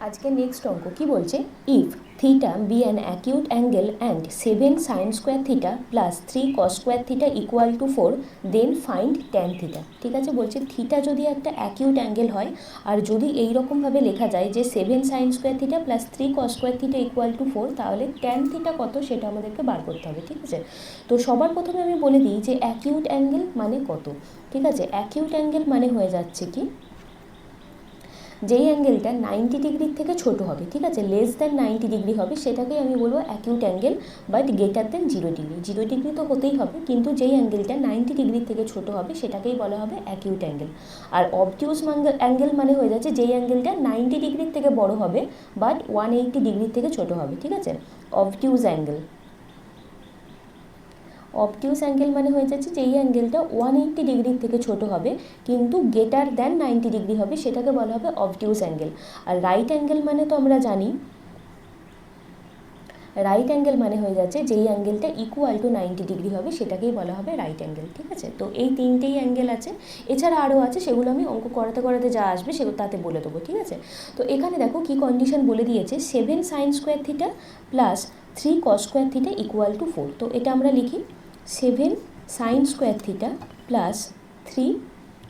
আজকে নেক্সট অঙ্ক কি বলছে, if theta be an acute angle and 7 sine square theta plus 3 cos square theta equal to 4 then find tan theta. ঠিক আছে, বলছে থিটা যদি একটা অ্যাকিউট অ্যাঙ্গেল হয় আর যদি এইরকমভাবে লেখা যায় যে 7 sine square theta plus 3 cos square theta equal to 4, তাহলে ট্যান থিটা কত সেটা আমাদেরকে বার করতে হবে। ঠিক আছে, তো সবার প্রথমে আমি বলে দিই যে অ্যাকিউট অ্যাঙ্গেল মানে কত। ঠিক আছে, অ্যাকিউট অ্যাঙ্গেল মানে হয়ে যাচ্ছে কি, যেই অ্যাঙ্গেলটা 90 ডিগ্রির থেকে ছোট হবে, ঠিক আছে, লেস দ্যান 90 ডিগ্রি হবে, সেটাকেই আমি বলবো acute angle, but greater than 0 degree. 0 degree তো হতেই হবে, কিন্তু যেই অ্যাঙ্গেলটা 90 ডিগ্রির থেকে ছোট হবে সেটাকেই বলা হবে অ্যাকিউট অ্যাঙ্গেল। আর অবটিউস অ্যাঙ্গেল মানে হয়ে যাচ্ছে যেই অ্যাঙ্গেলটা 90 ডিগ্রির থেকে বড় হবে বাট 180 ডিগ্রির থেকে ছোট হবে। ঠিক আছে, অবটিউস অ্যাঙ্গেল। অবটিউস অ্যাঙ্গেল মানে হয়ে যাচ্ছে যেই অ্যাঙ্গেলটা 180 ডিগ্রির থেকে ছোট হবে কিন্তু গ্রেটার দ্যান 90 ডিগ্রি হবে, সেটাকে বলা হবে অবটিউস অ্যাঙ্গেল। আর রাইট অ্যাঙ্গেল মানে তো আমরা জানি, রাইট অ্যাঙ্গেল মানে হয়ে যাচ্ছে যেই অ্যাঙ্গেলটা ইকুয়াল টু 90 ডিগ্রি হবে সেটাকেই বলা হবে রাইট অ্যাঙ্গেল। ঠিক আছে, তো এই তিনটেই অ্যাঙ্গেল আছে, এছাড়া আরও আছে, সেগুলো আমি অঙ্ক করাতে করাতে যা আসবে সেগুলো তাতে বলে দেবো। ঠিক আছে, তো এখানে দেখো কি কন্ডিশন বলে দিয়েছে, 7 sine square theta plus 3 cos square theta equal to 4। তো এটা আমরা লিখি 7 sine square theta plus 3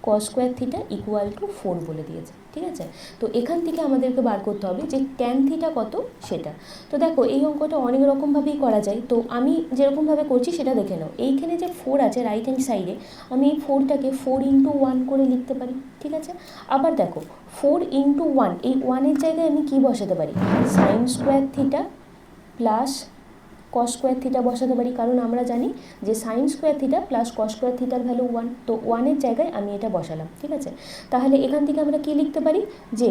cos square theta equal to 4 বলে দিয়েছে। ঠিক আছে, তো এখান থেকে আমাদেরকে বার করতে হবে যে ট্যান থিটা কত সেটা। তো দেখো এই অঙ্কটা অনেক রকমভাবেই করা যায়, তো আমি যেরকমভাবে করছি সেটা দেখে নাও। এইখানে যে 4 আছে রাইট হ্যান্ড সাইডে, আমি এই 4টাকে 4 ইন্টু 1 করে লিখতে পারি। ঠিক আছে, আবার দেখো 4 ইন্টু 1, এই 1-এর জায়গায় আমি কি বসাতে পারি, sign square theta plus cos square theta বসাতে পারি, কারণ আমরা জানি যে sign square theta plus cos square থিটার ভ্যালু 1, তো 1-এর জায়গায় আমি এটা বসালাম। ঠিক আছে, তাহলে এখান থেকে আমরা কি লিখতে পারি যে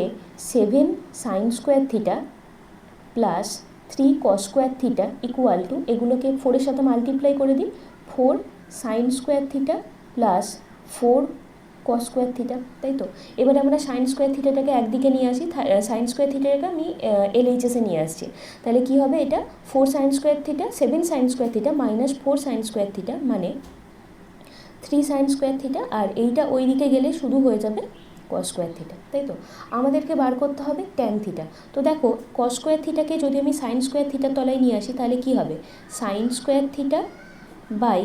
7 sine square theta plus 3 cos square theta equal two, এগুলোকে 4-এর সাথে মাল্টিপ্লাই করে দিই, 4 সাইন স্কোয়ার থিটা প্লাস 4 কস স্কোয়ার থিটা। তাই তো, এবারে আমরা সাইন স্কোয়ার থিটাটাকে একদিকে নিয়ে আসি, সাইন স্কোয়ার থিটাটাকে আমি এলএইচএসে নিয়ে আসছি, তাহলে কি হবে, এটা 4 sign square theta 7 sine square theta minus 4 sign square theta মানে 3 সাইন স্কোয়ার থিটা, আর এইটা ওই দিকে গেলে শুধু হয়ে যাবে কস স্কোয়ার থিটা। তাই তো, আমাদেরকে বার করতে হবে ট্যান থিটা। তো দেখো কস স্কোয়ার থিটাকে যদি আমি সাইন স্কোয়ার থিটার তলায় নিয়ে আসি তাহলে কি হবে, sine square theta by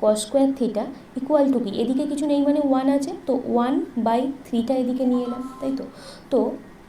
cos square theta equal to কি, এদিকে কিছু নেই মানে 1 আছে, তো 1/3টা এদিকে নিয়ে এলাম। তাই তো, তো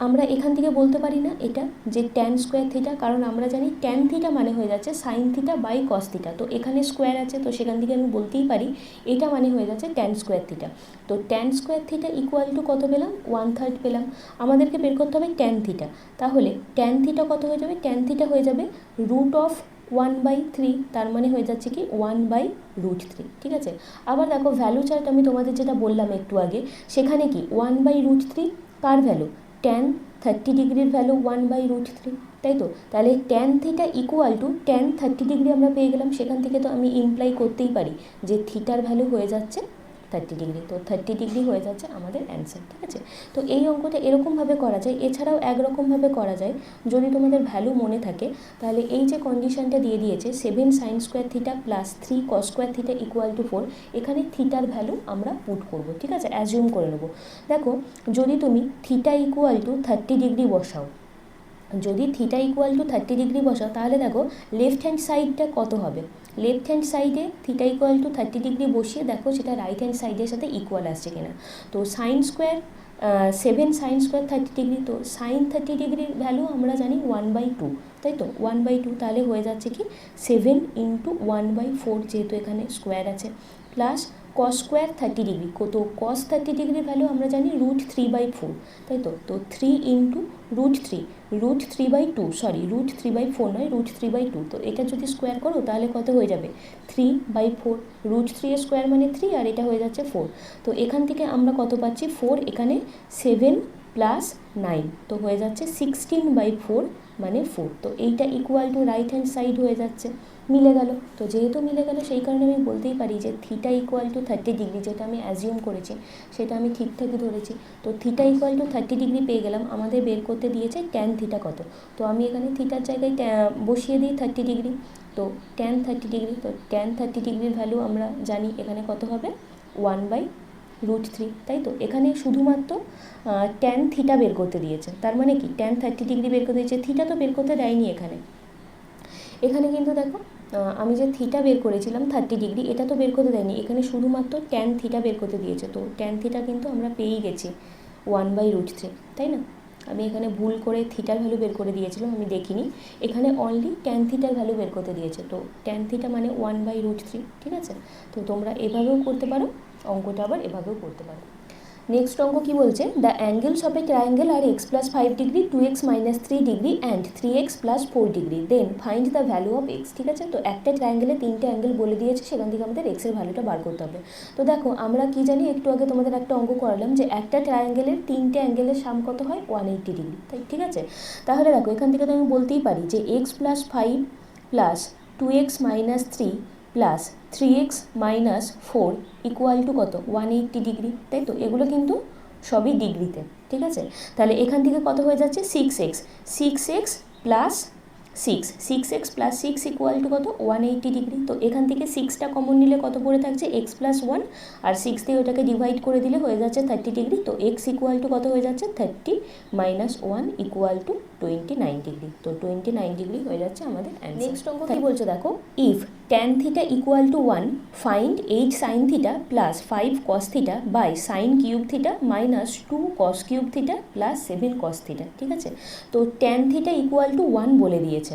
আমরা এখান থেকে বলতে পারি না এটা যে ট্যান স্কোয়ার থিটা, কারণ আমরা জানি ট্যান থিটা মানে হয়ে যাচ্ছে sine theta by cos theta, তো এখানে স্কোয়ার আছে, তো সেখান থেকে আমি বলতেই পারি এটা মানে হয়ে যাচ্ছে ট্যান স্কোয়ার থিটা। তো tan square theta equal two কত পেলাম, 1/3 পেলাম। আমাদেরকে বের করতে হবে ট্যান থিটা, তাহলে ট্যান থিটা কত হয়ে যাবে, ট্যান থিটা হয়ে যাবে √1/3, তার মানে হয়ে যাচ্ছে কি 1/√3। ঠিক আছে, আবার দেখো ভ্যালু চার্ট আমি তোমাদের যেটা বললাম একটু আগে, সেখানে কি 1/√3 কার ভ্যালু, ট্যান 30 ডিগ্রির ভ্যালু 1/√3। তাই তো, তাহলে tan theta equal two tan 30 degree আমরা পেয়ে গেলাম, সেখান থেকে তো আমি ইমপ্লাই করতেই পারি যে থিটার ভ্যালু হয়ে যাচ্ছে 30 ডিগ্রি, তো 30 ডিগ্রি হয়ে যাচ্ছে আমাদের অ্যান্সার। ঠিক আছে, তো এই অঙ্কটা এরকমভাবে করা যায়, এছাড়াও একরকমভাবে করা যায়, যদি তোমাদের ভ্যালু মনে থাকে তাহলে এই যে কন্ডিশনটা দিয়ে দিয়েছে 7 sine square theta plus 3 cos square theta equal to 4, এখানে থিটার ভ্যালু আমরা পুট করব। ঠিক আছে, অ্যাজিউম করে নেব। দেখো যদি তুমি থিটা ইকুয়াল টু 30 ডিগ্রি বসাও, যদি থিটা ইকুয়াল টু 30 ডিগ্রি বসাও তাহলে দেখো লেফট হ্যান্ড সাইডটা কত হবে, লেফট হ্যান্ড সাইডে থিটা ইকুয়াল টু 30 ডিগ্রি বসিয়ে দেখো সেটা রাইট হ্যান্ড সাইডের সাথে ইকুয়াল আসছে কিনা। তো sine square 7 sine square 30 degree, তো সাইন 30 ডিগ্রির ভ্যালু আমরা জানি 1/2, তাই তো 1/2, তাহলে হয়ে যাচ্ছে কি 7 ইন্টু 1/4, যেহেতু এখানে স্কোয়ার আছে, প্লাস কস স্কোয়ার 30 ডিগ্রি, তো কস 30 ডিগ্রির ভ্যালু আমরা জানি √3/4, তাই তো, তো 3 ইন্টু √3/2, সরি √3/4 নয়, √3/2, তো এটা যদি স্কোয়ার করো তাহলে কত হয়ে যাবে 3/4, √3 এর স্কোয়ার মানে 3, আর এটা হয়ে যাচ্ছে 4, তো এখান থেকে আমরা কত পাচ্ছি 4, এখানে 7 প্লাস 9, তো হয়ে যাচ্ছে 16/4 মানে 4, তো এইটা equal to right hand side হয়ে যাচ্ছে, মিলে গেল। তো যেহেতু মিলে গেল সেই কারণে আমি বলতেই পারি যে থিটা ইকুয়াল টু 30 ডিগ্রি, যেটা আমি অ্যাজিউম করেছি সেটা আমি ঠিকঠাকই ধরেছি। তো থিটা ইকুয়াল টু 30 ডিগ্রি পেয়ে গেলাম, আমাদের বের করতে দিয়েছে ট্যান থিটা কত, তো আমি এখানে থিটার জায়গায় বসিয়ে দিই 30 ডিগ্রি, তো ট্যান 30 ডিগ্রি, তো ট্যান 30 ডিগ্রির ভ্যালু আমরা জানি এখানে কত হবে 1/√3। √3, তাই তো। এখানে শুধুমাত্র ট্যান থিটা বের করতে দিয়েছে, তার মানে কি ট্যান 30 ডিগ্রি বের করতে দিয়েছে, থিটা তো বের করতে দেয়নি এখানে। এখানে কিন্তু দেখো আমি যে থিটা বের করেছিলাম 30 ডিগ্রি, এটা তো বের করতে দেয়নি, এখানে শুধুমাত্র ট্যান থিটা বের করতে দিয়েছে। তো ট্যান থিটা কিন্তু আমরা পেয়েই গেছি 1/√3, তাই না। আমি এখানে ভুল করে থিটার ভ্যালু বের করে দিয়েছিলাম, আমি দেখিনি, এখানে অনলি ট্যান থিটার ভ্যালু বের করতে দিয়েছে। তো ট্যান থিটা মানে 1/√3, ঠিক আছে। তো তোমরা এভাবেও করতে পারো, অঙ্কটা আবার এভাবেও করতে পারো। নেক্সট অঙ্ক কি বলছে, the angles of a triangle are x + 5 degree, 2x - 3 degree and 3x + 4 degree, then find the value of x, ঠিক আছে। তো একটা ট্রায়াঙ্গেলে 3টে অ্যাঙ্গেল বলে দিয়েছে, সেখান থেকে আমাদের x এর ভ্যালুটা বার করতে হবে। তো দেখো আমরা কি জানি, একটু আগে তোমাদের একটা অঙ্ক করালাম যে একটা ট্রায়াঙ্গেলের 3টে অ্যাঙ্গেলের সাম কত হয়, 180 ডিগ্রি, তাই ঠিক আছে। তাহলে দেখো এখান থেকে তো আমি বলতেই পারি যে x + 5 + 2x - 3 plus 3x - 4 equal to কত, 180 ডিগ্রি, তাই তো। এগুলো কিন্তু সবই ডিগ্রিতে, ঠিক আছে। তাহলে এখান থেকে কত হয়ে যাচ্ছে, 6x plus 6x + 6 equal to কত, 180 ডিগ্রি। তো এখান থেকে 6টা কমন নিলে কত পড়ে থাকছে, x + 1, আর 6 দিয়ে ওটাকে ডিভাইড করে দিলে হয়ে যাচ্ছে 30 ডিগ্রি। তো x ইকুয়াল টু কত হয়ে যাচ্ছে, 30 - 1 ইকুয়াল টু 29 ডিগ্রি। তো 29 ডিগ্রি হয়ে যাচ্ছে আমাদের অ্যান্সার। নেক্সট অঙ্ক কি বলছে দেখো, if tan theta equal to 1, ফাইন্ড 8 sin theta plus 5 cos theta by sin cube theta minus 2 cos cube theta plus 7 cos theta, ঠিক আছে। তো tan থিটা ইকুয়াল টু 1 বলে দিয়েছে,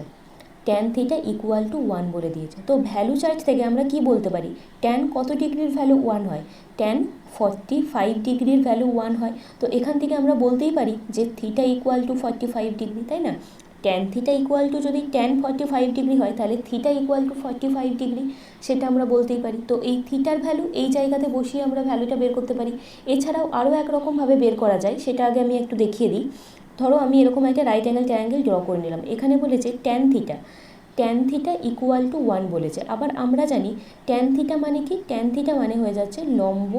tan থিটা ইকুয়াল টু 1 বলে দিয়েছে। তো ভ্যালু চার্ট থেকে আমরা কি বলতে পারি, tan কত ডিগ্রির ভ্যালু 1 হয়, tan 45 ডিগ্রির ভ্যালু 1 হয়। তো এখান থেকে আমরা বলতেই পারি যে থিটা ইকুয়াল টু 45 ডিগ্রি, তাই না। tan থিটা ইকুয়াল টু যদি tan 45 ডিগ্রি হয়, তাহলে থিটা ইকুয়াল টু 45 ডিগ্রি, সেটা আমরা বলতেই পারি। তো এই থিটার ভ্যালু এই জায়গাতে বসিয়ে আমরা ভ্যালুটা বের করতে পারি। এছাড়াও আরও একরকমভাবে বের করা যায়, সেটা আগে আমি একটু দেখিয়ে দিই। ধরো আমি এরকম একটা রাইট অ্যাঙ্গেল ট্রায়াঙ্গেল ড্র করে নিলাম, এখানে বলেছে tan থিটা ইকুয়াল টু 1 বলেছে। আবার আমরা জানি tan থিটা মানে কি, tan থিটা মানে হয়ে যাচ্ছে লম্ব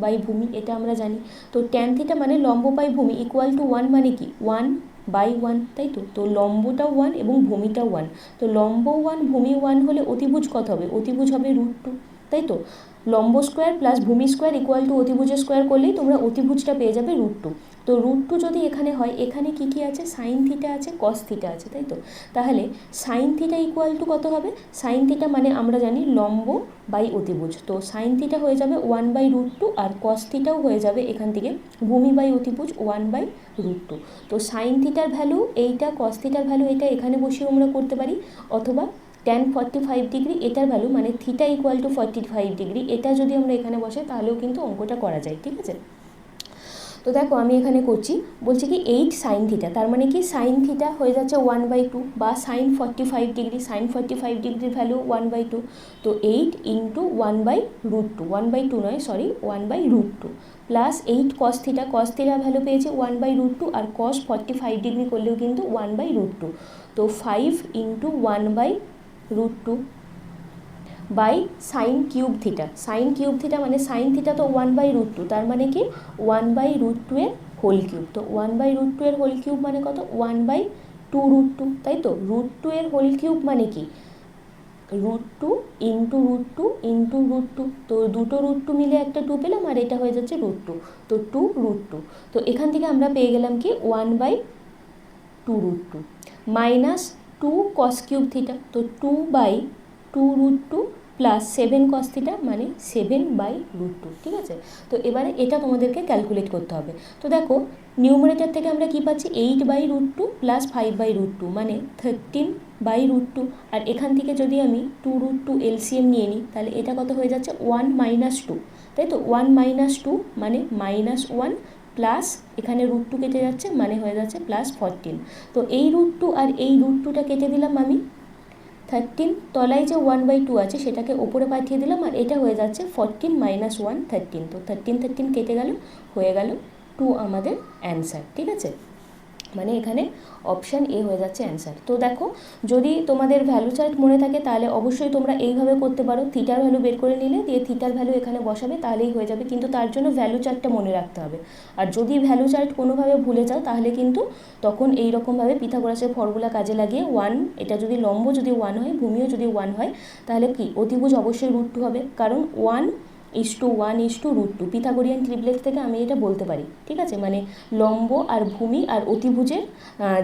বাই ভূমি, এটা আমরা জানি। তো tan থিটা মানে লম্ব বাই ভূমি ইকুয়াল টু 1 মানে কি 1/1, তাই তো। তো লম্বটাও 1 এবং ভূমিটাও 1। তো লম্ব 1 ভূমি 1 হলে অতিভুজ কত হবে, অতিভুজ হবে √2, তাই তো। লম্ব স্কোয়ার প্লাস ভূমি স্কোয়ার ইকুয়াল টু অতিভুজের স্কোয়ার করলেই তোমরা অতিভুজটা পেয়ে যাবে √2। তো √2 যদি এখানে হয়, এখানে কি কি আছে, সাইন থিটা আছে, কস থিটা আছে, তাই তো। তাহলে সাইন থিটা ইকুয়াল টু কত হবে, সাইন থিটা মানে আমরা জানি লম্ব বাই অতিভুজ। তো সাইন থিটা হয়ে যাবে 1/√2, আর কস থিটাও হয়ে যাবে এখান থেকে ভূমি বাই অতিভুজ 1/√2। তো সাইন থিটার ভ্যালু এইটা, কস থিটার ভ্যালু এটা এখানে বসেও আমরা করতে পারি, অথবা tan 45 ডিগ্রি এটার ভ্যালু মানে থিটা ইকুয়াল টু 45 ডিগ্রি, এটা যদি আমরা এখানে বসাই তাহলেও কিন্তু অঙ্কটা করা যায়, ঠিক আছে। তো দেখো আমি এখানে করছি, বলছি কি 8 sin থিটা, তার মানে কি sin থিটা হয়ে যাচ্ছে 1/2, বা sin 45 ডিগ্রি, sin 45 ডিগ্রির ভ্যালু 1/2। তো 8 ইন্টু 1/√2, 1/2 নয় sorry 1/√2, plus 8 cos theta, cos থিটার ভ্যালু পেয়েছে 1/√2, আর cos 45 ডিগ্রি করলেও কিন্তু 1/√2। তো 5 into 1/√2 by sine cube theta, sine cube theta মানে সাইন থিটা তো 1/√2, তার মানে কি 1/√2 এর হোল কিউব। তো 1/√2 এর হোল কিউব মানে কত, 1/2√2, তাই তো। √2 এর হোল কিউব মানে কি √2 ইন্টু √2 ইন্টু √2। তো দুটো √2 মিলে একটা 2 পেলাম, আর এটা হয়ে যাচ্ছে √2, তো 2√2। তো এখান থেকে আমরা পেয়ে গেলাম কি 1/2√2 মাইনাস 2 cos কিউব থিটা, তো 2/2√2 প্লাস 7 cos থিটা মানে 7/√2, ঠিক আছে। তো এবারে এটা তোমাদেরকে ক্যালকুলেট করতে হবে। তো দেখো নিউমারেটর থেকে আমরা কি পাচ্ছি, 8/√2 প্লাস 5/√2 মানে 13/√2, আর এখান থেকে যদি আমি 2√2 এলসিএম নিয়ে নিই, তাহলে এটা কত হয়ে যাচ্ছে 1 - 2, তাই তো। 1 - 2 মানে -1, প্লাস এখানে √2 কেটে যাচ্ছে মানে হয়ে যাচ্ছে প্লাস 14। তো এই √2 আর এই √2টা কেটে দিলাম আমি, 13 তলায় যে 1/2 আছে সেটাকে ওপরে পাঠিয়ে দিলাম, আর এটা হয়ে যাচ্ছে 14 - 1 13। তো 13 কেটে গেল, হয়ে গেল 2 আমাদের অ্যান্সার, ঠিক আছে। মানে এখানে অপশান এ হয়ে যাচ্ছে অ্যান্সার। তো দেখো যদি তোমাদের ভ্যালু চার্ট মনে থাকে তাহলে অবশ্যই তোমরা এইভাবে করতে পারো, থিটার ভ্যালু বের করে নিলে দিয়ে থিটার ভ্যালু এখানে বসাবে, তাহলেই হয়ে যাবে। কিন্তু তার জন্য ভ্যালু চার্টটা মনে রাখতে হবে। আর যদি ভ্যালু চার্ট কোনোভাবে ভুলে যাও তাহলে কিন্তু তখন এই রকমভাবে পিথাগোরাসের ফর্মুলা কাজে লাগিয়ে 1, এটা যদি লম্ব যদি 1 হয়, ভূমিও যদি 1 হয়, তাহলে কি অতিভুজ অবশ্যই √2 হবে, কারণ 1 1:1/√2। পিথাগোরিয়ান ট্রিপলেট থেকে আমি এটা বলতে পারি, ঠিক আছে, মানে লম্ব আর ভূমি আর অতিভুজের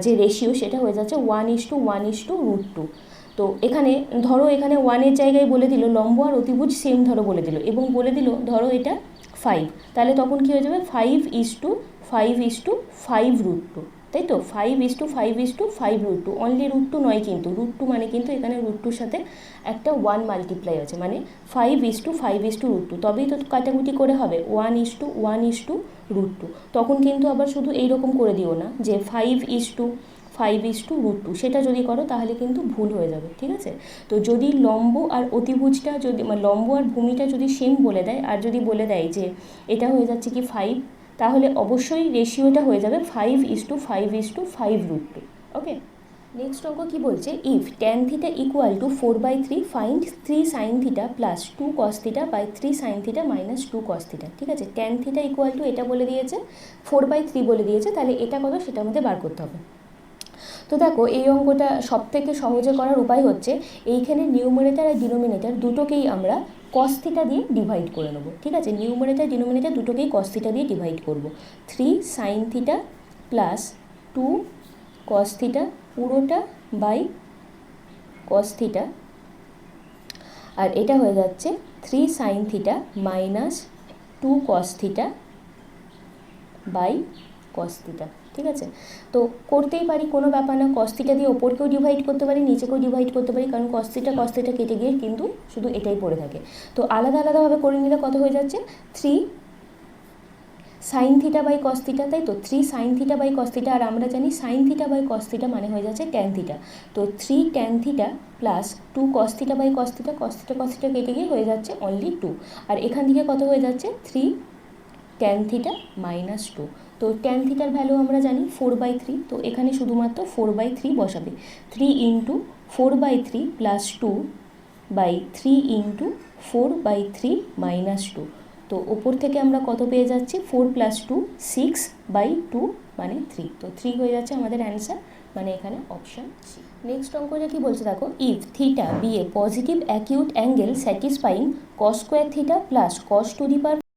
যে রেশিও সেটা হয়ে যাচ্ছে 1:1/√2। তো এখানে ধরো এখানে 1-এর জায়গায় বলে দিল লম্ব আর অতিভুজ সেম ধরো বলে দিল, এবং বলে দিল ধরো এটা 5, তাহলে তখন কী হয়ে যাবে 5:5/5√2, তাই তো 5:5/5√2, অনলি √2 নয় কিন্তু, √2 মানে কিন্তু এখানে √2র সাথে একটা 1 মাল্টিপ্লাই আছে, মানে 5:5/√2, তবেই তো কাটাকুটি করে হবে 1:1/√2। তখন কিন্তু আবার শুধু এইরকম করে দিও না যে 5:5/√2, সেটা যদি করো তাহলে কিন্তু ভুল হয়ে যাবে, ঠিক আছে। তো যদি লম্ব আর অতিভুজটা যদি মানে লম্ব আর ভূমিটা যদি সেম বলে দেয়, আর যদি বলে দেয় যে এটা হয়ে যাচ্ছে কি 5, তাহলে অবশ্যই রেশিওটা হয়ে যাবে 5:5/5√2। ওকে, নেক্সট অঙ্ক কী বলছে, if tan θ = 4/3 find 3 sin θ plus 2 cos θ by 3 sin θ minus 2 cos θ। ঠিক আছে, tan θ = এটা বলে দিয়েছে, 4/3 বলে দিয়েছে, তাহলে এটা কত সেটা আমাদের বার করতে হবে। তো দেখো এই অঙ্কটা সবথেকে সহজে করার উপায় হচ্ছে এইখানে নিউমারেটর আর ডিনোমিনেটর দুটোকেই আমরা cos θ দিয়ে ডিভাইড করে নেব, ঠিক আছে। নিউমারেটর ডিনোমিনেটর দুটোকেই cos θ দিয়ে ডিভাইড করব। 3 sin θ প্লাস 2 cos θ পুরোটা বাই cos θ, আর এটা হয়ে যাচ্ছে 3 sin θ minus 2 cos θ by cos θ, ঠিক আছে। তো করতেই পারি, কোনো ব্যাপার না, cos θ দিয়ে ওপরকেও ডিভাইড করতে পারি, নিচেকেও ডিভাইড করতে পারি, কারণ cos θ কেটে গিয়ে কিন্তু শুধু এটাই পড়ে থাকে। তো আলাদা আলাদাভাবে করে নিলে কত হয়ে যাচ্ছে 3 sin θ বাই cos θ, তাই তো 3 sin θ বাই cos θ, আর আমরা জানি sin θ বাই cos θ মানে হয়ে যাচ্ছে tan θ। তো 3 tan θ plus 2 cos θ by cos θ, cos θ কেটে গিয়ে হয়ে যাচ্ছে অনলি 2, আর এখান থেকে কত হয়ে যাচ্ছে 3 tan θ মাইনাস 2। তো tan θ এর ভ্যালু আমরা জানি 4/3, তো এখানে শুধুমাত্র 4/3 বসাবে, 3 × 4/3 প্লাস 2 বাই 3 × 4/3 মাইনাস 2। তো ওপর থেকে আমরা কত পেয়ে যাচ্ছি 4 + 2 6/2 মানে 3, তো 3 হয়ে যাচ্ছে আমাদের অ্যান্সার, মানে এখানে অপশান সি। নেক্সট অঙ্কটা কি বলছে দেখো, if θ be a positive acute angle satisfying cos² θ plus cos⁴